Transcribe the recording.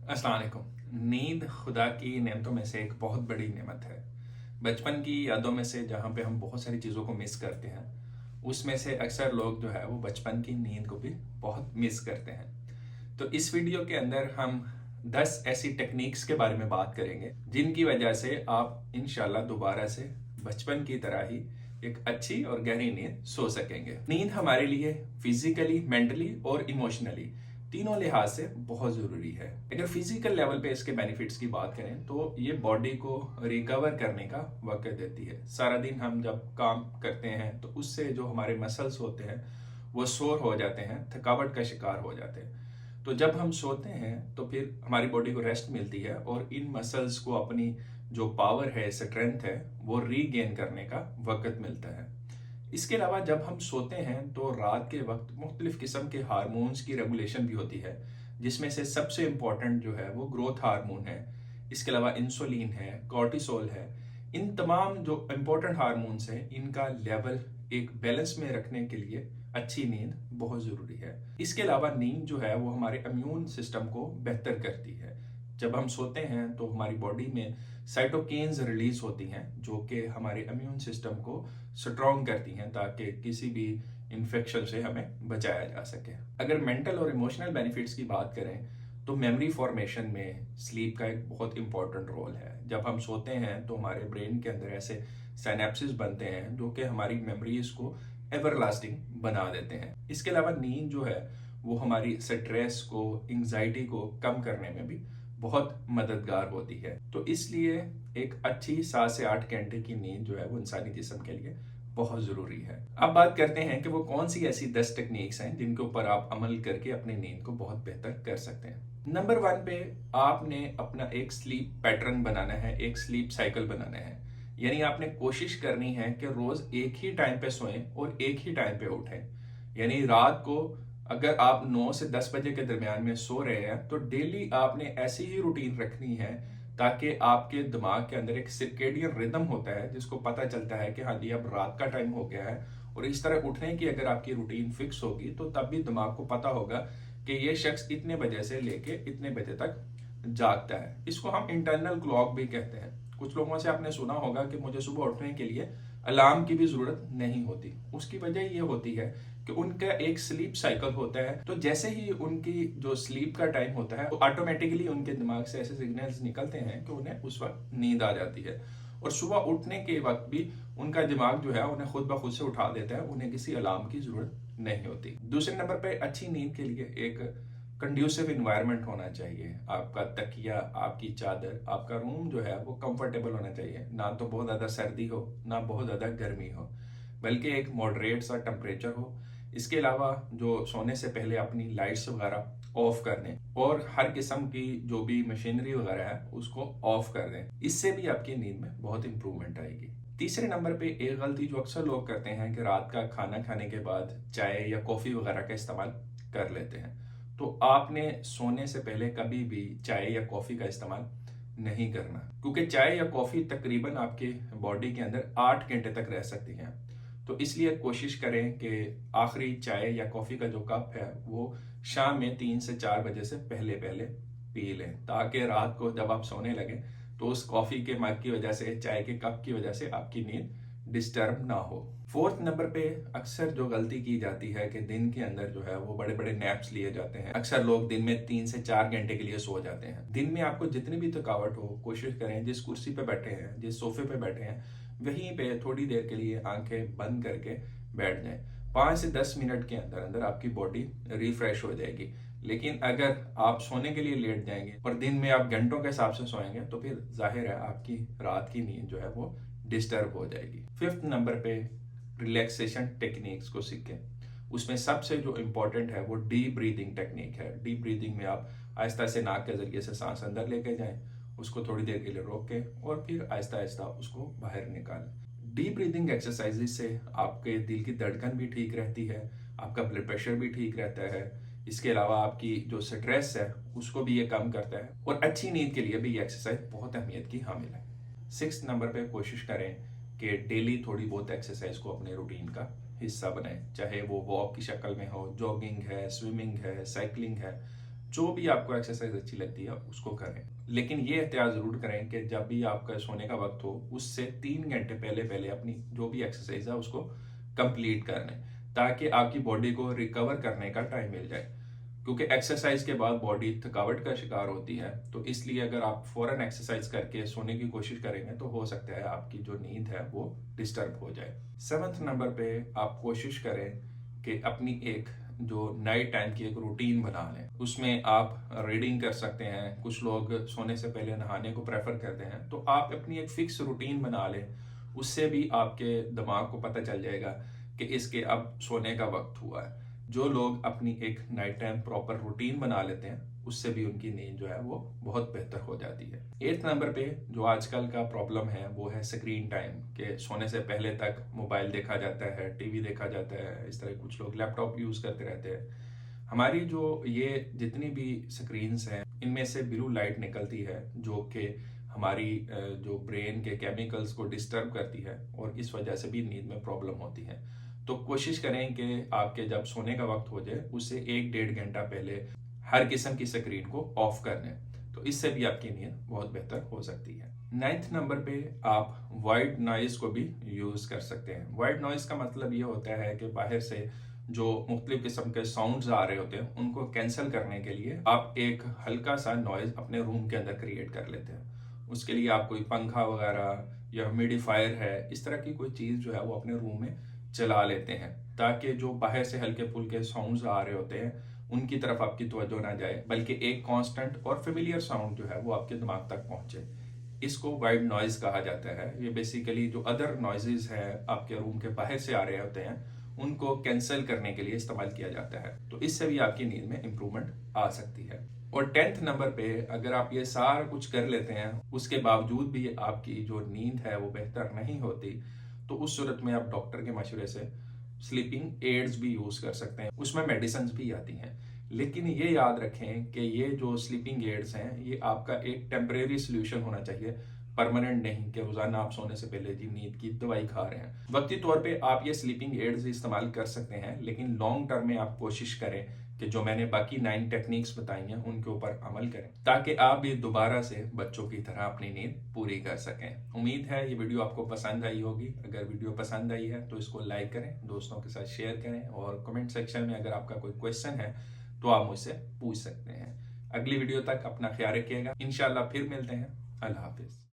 अस्सलाम वालेकुम। नींद खुदा की नेमतों में से एक बहुत बड़ी नेमत है। बचपन की यादों में से जहाँ पे हम बहुत सारी चीज़ों को मिस करते हैं, उसमें से अक्सर लोग जो है वो बचपन की नींद को भी बहुत मिस करते हैं। तो इस वीडियो के अंदर हम 10 ऐसी टेक्निक्स के बारे में बात करेंगे जिनकी वजह से आप इंशाल्लाह दोबारा से बचपन की तरह ही एक अच्छी और गहरी नींद सो सकेंगे। नींद हमारे लिए फिजिकली, मेंटली और इमोशनली तीनों लिहाज से बहुत ज़रूरी है। अगर फिजिकल लेवल पे इसके बेनिफिट्स की बात करें तो ये बॉडी को रिकवर करने का वक्त देती है। सारा दिन हम जब काम करते हैं तो उससे जो हमारे मसल्स होते हैं वो सोर हो जाते हैं, थकावट का शिकार हो जाते हैं। तो जब हम सोते हैं तो फिर हमारी बॉडी को रेस्ट मिलती है और इन मसल्स को अपनी जो पावर है, स्ट्रेंथ है, वो रीगेन करने का वक्त मिलता है। इसके अलावा जब हम सोते हैं तो रात के वक्त मुख्तलिफ किस्म के हार्मोन्स की रेगुलेशन भी होती है, जिसमें से सबसे इम्पॉर्टेंट जो है वो ग्रोथ हार्मोन है। इसके अलावा इंसुलिन है, कॉर्टिसोल है। इन तमाम जो इम्पोर्टेंट हार्मोन्स हैं इनका लेवल एक बैलेंस में रखने के लिए अच्छी नींद बहुत ज़रूरी है। इसके अलावा नींद जो है वो हमारे इम्यून सिस्टम को बेहतर करती है। जब हम सोते हैं तो हमारी बॉडी में साइटोकिन्स रिलीज होती हैं जो कि हमारे इम्यून सिस्टम को स्ट्रॉन्ग करती हैं ताकि किसी भी इन्फेक्शन से हमें बचाया जा सके। अगर मेंटल और इमोशनल बेनिफिट्स की बात करें तो मेमोरी फॉर्मेशन में स्लीप का एक बहुत इंपॉर्टेंट रोल है। जब हम सोते हैं तो हमारे ब्रेन के अंदर ऐसे साइनेप्सिस बनते हैं जो कि हमारी मेमोरीज को एवरलास्टिंग बना देते हैं। इसके अलावा नींद जो है वो हमारी स्ट्रेस को, एंग्जाइटी को कम करने में भी बहुत मददगार होती है। तो इसलिए एक अच्छी 7 से 8 घंटे की नींद जो है वो इंसानी जिस्म के लिए बहुत ज़रूरी है। अब बात करते हैं कि वो कौन सी ऐसी 10 टेक्निक्स हैं जिनके ऊपर आप अमल करके अपनी नींद को बहुत बेहतर कर सकते हैं। नंबर 1 पे आपने अपना एक स्लीप पैटर्न बनाना है, एक स्लीप साइकिल बनाना है। यानी आपने कोशिश करनी है कि रोज एक ही टाइम पे सोएं और एक ही टाइम पे उठें। यानी रात को अगर आप 9 से 10 बजे के दरमियान में सो रहे हैं तो डेली आपने ऐसी ही रूटीन रखनी है ताकि आपके दिमाग के अंदर एक सर्केडियन रिदम होता है जिसको पता चलता है कि हाँ जी अब रात का टाइम हो गया है। और इस तरह उठने की अगर आपकी रूटीन फिक्स होगी तो तब भी दिमाग को पता होगा कि ये शख्स इतने बजे से लेके इतने बजे तक जागता है। इसको हम इंटरनल क्लॉक भी कहते हैं। कुछ लोगों से आपने सुना होगा कि मुझे सुबह उठने के लिए अलार्म की भी जरूरत नहीं होती। उसकी वजह ये होती है कि उनका एक स्लीप साइकिल होता है। तो जैसे ही उनकी जो स्लीप का टाइम होता है तो ऑटोमेटिकली उनके दिमाग से ऐसे सिग्नल्स निकलते हैं कि उन्हें उस वक्त नींद आ जाती है। और सुबह उठने के वक्त भी उनका दिमाग जो है उन्हें खुद ब खुद से उठा देता है, उन्हें किसी अलार्म की जरूरत नहीं होती। दूसरे नंबर पे अच्छी नींद के लिए एक कंड्यूसिव इन्वायरमेंट होना चाहिए। आपका तकिया, आपकी चादर, आपका रूम जो है वो कंफर्टेबल होना चाहिए। ना तो बहुत ज़्यादा सर्दी हो, ना बहुत ज़्यादा गर्मी हो, बल्कि एक मॉडरेट सा टेम्परेचर हो। इसके अलावा जो सोने से पहले अपनी लाइट्स वगैरह ऑफ कर दें और हर किस्म की जो भी मशीनरी वगैरह है उसको ऑफ कर दें। इससे भी आपकी नींद में बहुत इंप्रूवमेंट आएगी। तीसरे नंबर पे एक गलती जो अक्सर लोग करते हैं कि रात का खाना खाने के बाद चाय या कॉफ़ी वगैरह का इस्तेमाल कर लेते हैं। तो आपने सोने से पहले कभी भी चाय या कॉफ़ी का इस्तेमाल नहीं करना, क्योंकि चाय या कॉफ़ी तकरीबन आपके बॉडी के अंदर 8 घंटे तक रह सकती हैं। तो इसलिए कोशिश करें कि आखिरी चाय या कॉफ़ी का जो कप है वो शाम में 3 से 4 बजे से पहले पहले पी लें, ताकि रात को जब आप सोने लगें तो उस कॉफ़ी के मग की वजह से, चाय के कप की वजह से आपकी नींद डिस्टर्ब ना हो। फोर्थ नंबर पे अक्सर जो गलती की जाती है कि दिन के अंदर जो है वो बड़े बड़े नैप्स लिए जाते हैं। अक्सर लोग दिन में 3 से 4 घंटे के लिए सो जाते हैं। दिन में आपको जितनी भी थकावट हो, कोशिश करें जिस कुर्सी पे बैठे हैं, जिस सोफे पे बैठे हैं, वहीं पे थोड़ी देर के लिए आंखें बंद करके बैठ जाएं। 5 से 10 मिनट के अंदर अंदर आपकी बॉडी रिफ्रेश हो जाएगी। लेकिन अगर आप सोने के लिए लेट जाएंगे और दिन में आप घंटों के हिसाब से सोएंगे तो फिर जाहिर है आपकी रात की नींद जो है वो डिस्टर्ब हो जाएगी। फिफ्थ नंबर पे रिलैक्सेशन टेक्निक्स को सीखें। उसमें सबसे जो इम्पोर्टेंट है वो डीप ब्रीदिंग टेक्निक है। डीप ब्रीदिंग में आप आहिस्ता से नाक के जरिए से सांस अंदर लेके जाएं, उसको थोड़ी देर के लिए रोकें और फिर आहिस्ता आहिस्ता उसको बाहर निकालें। डीप ब्रीदिंग एक्सरसाइजेज से आपके दिल की धड़कन भी ठीक रहती है, आपका ब्लड प्रेशर भी ठीक रहता है। इसके अलावा आपकी जो स्ट्रेस है उसको भी ये कम करता है और अच्छी नींद के लिए भी ये एक्सरसाइज बहुत अहमियत की हामिल है। 6 नंबर पे कोशिश करें कि डेली थोड़ी बहुत एक्सरसाइज को अपने रूटीन का हिस्सा बनाएं, चाहे वो वॉक की शक्ल में हो, जॉगिंग है, स्विमिंग है, साइकिलिंग है। जो भी आपको एक्सरसाइज अच्छी लगती है उसको करें, लेकिन ये एहतियात ज़रूर करें कि जब भी आपका सोने का वक्त हो उससे 3 घंटे पहले पहले अपनी जो भी एक्सरसाइज है उसको कंप्लीट कर लें, ताकि आपकी बॉडी को रिकवर करने का टाइम मिल जाए। क्योंकि एक्सरसाइज के बाद बॉडी थकावट का शिकार होती है, तो इसलिए अगर आप फौरन एक्सरसाइज करके सोने की कोशिश करेंगे तो हो सकता है आपकी जो नींद है वो डिस्टर्ब हो जाए। 7th नंबर पे आप कोशिश करें कि अपनी एक जो नाइट टाइम की एक रूटीन बना लें। उसमें आप रीडिंग कर सकते हैं, कुछ लोग सोने से पहले नहाने को प्रेफर करते हैं, तो आप अपनी एक फिक्स रूटीन बना लें। उससे भी आपके दिमाग को पता चल जाएगा कि इसके अब सोने का वक्त हुआ है। जो लोग अपनी एक नाइट टाइम प्रॉपर रूटीन बना लेते हैं उससे भी उनकी नींद जो है वो बहुत बेहतर हो जाती है। 8th नंबर पे जो आजकल का प्रॉब्लम है वो है स्क्रीन टाइम, के सोने से पहले तक मोबाइल देखा जाता है, टीवी देखा जाता है, इस तरह कुछ लोग लैपटॉप यूज़ करते रहते हैं। हमारी जो ये जितनी भी स्क्रीन्स हैं इनमें से ब्लू लाइट निकलती है जो कि हमारी जो ब्रेन के केमिकल्स को डिस्टर्ब करती है और इस वजह से भी नींद में प्रॉब्लम होती है। तो कोशिश करें कि आपके जब सोने का वक्त हो जाए उससे 1-1.5 घंटा पहले हर किस्म की स्क्रीन को ऑफ कर लें, तो इससे भी आपकी नींद बहुत बेहतर हो सकती है। 9th नंबर पे आप वाइट नॉइज़ को भी यूज़ कर सकते हैं। वाइट नॉइज़ का मतलब ये होता है कि बाहर से जो मुख्तलिफ किस्म के साउंड्स आ रहे होते हैं उनको कैंसिल करने के लिए आप एक हल्का सा नॉइज़ अपने रूम के अंदर क्रिएट कर लेते हैं। उसके लिए आप कोई पंखा वगैरह या ह्यूमिडिफायर है, इस तरह की कोई चीज़ जो है वो अपने रूम में चला लेते हैं, ताकि जो बाहर से हल्के फुल्के साउंड्स आ रहे होते हैं उनकी तरफ आपकी तवज्जो ना जाए, बल्कि एक कांस्टेंट और फेमिलियर साउंड जो है वो आपके दिमाग तक पहुंचे। इसको वाइट नॉइज़ कहा जाता है। ये बेसिकली जो अदर नॉइजेज हैं आपके रूम के बाहर से आ रहे होते हैं उनको कैंसिल करने के लिए इस्तेमाल किया जाता है, तो इससे भी आपकी नींद में इंप्रूवमेंट आ सकती है। और 10th नंबर पे अगर आप ये सारा कुछ कर लेते हैं उसके बावजूद भी आपकी जो नींद है वो बेहतर नहीं होती, तो उस सूरत में आप डॉक्टर के मशवरे से स्लीपिंग एड्स भी यूज़ कर सकते हैं। उसमें मेडिसिन भी आती हैं, लेकिन ये याद रखें कि ये जो स्लीपिंग एड्स हैं ये आपका एक टेम्परेरी सोल्यूशन होना चाहिए, परमानेंट नहीं कि रोजाना आप सोने से पहले जी नींद की दवाई खा रहे हैं। वक्ती तौर पे आप ये स्लीपिंग एड्स इस्तेमाल कर सकते हैं, लेकिन लॉन्ग टर्म में आप कोशिश करें कि जो मैंने बाकी 9 टेक्निक्स बताई हैं उनके ऊपर अमल करें, ताकि आप भी दोबारा से बच्चों की तरह अपनी नींद पूरी कर सकें। उम्मीद है ये वीडियो आपको पसंद आई होगी। अगर वीडियो पसंद आई है तो इसको लाइक करें, दोस्तों के साथ शेयर करें, और कमेंट सेक्शन में अगर आपका कोई क्वेश्चन है तो आप मुझसे पूछ सकते हैं। अगली वीडियो तक अपना ख्याल रखिएगा। इंशाल्लाह फिर मिलते हैं। अल्लाह हाफिज।